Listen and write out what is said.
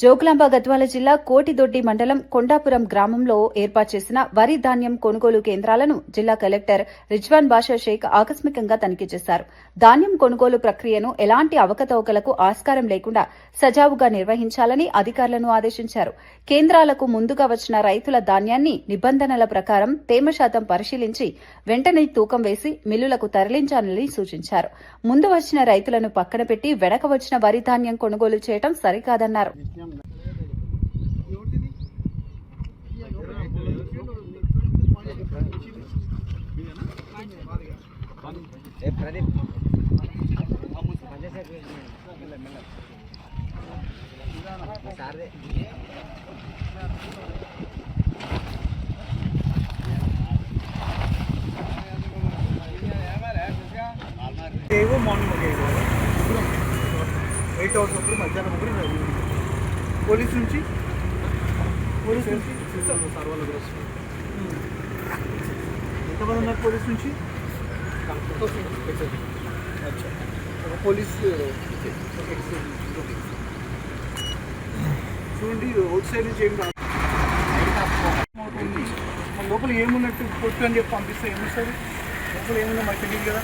జోగులాంబ గద్వాల జిల్లా కోటిదొడ్డి మండలం కొండాపురం గ్రామంలో ఏర్పాటు చేసిన వరి ధాన్యం కొనుగోలు కేంద్రాలను జిల్లా కలెక్టర్ రిజ్వాన్ బాషా షేక్ ఆకస్మికంగా తనిఖీ చేశారు. ధాన్యం కొనుగోలు ప్రక్రియను ఎలాంటి అవకతవకలకు ఆస్కారం లేకుండా సజావుగా నిర్వహించాలని అధికారులను ఆదేశించారు. కేంద్రాలకు ముందుగా వచ్చిన రైతుల ధాన్యాన్ని నిబంధనల ప్రకారం తేమ శాతం పరిశీలించి వెంటనే తూకం వేసి మిల్లులకు తరలించాలని సూచించారు. ముందు వచ్చిన రైతులను పక్కన పెట్టి వెనక వచ్చిన వరి ధాన్యం కొనుగోలు చేయడం సరికాదన్నారు. మార్నింగ్ 8 hours అప్పుడు మధ్యాహ్నం ఒకటి పోలీస్ నుంచి సార్ వాళ్ళ ఎంతమంది ఉన్నారు పోలీస్ నుంచి? ఒక పోలీస్ చూడండి, అవుట్ సైడ్ నుంచి ఏం కాదు, లోపల ఏమున్నట్టు కొట్టు అని చెప్పి పంపిస్తే ఏమొస్తుంది? లోపల ఏమున్నా మాకు తెలియదు కదా.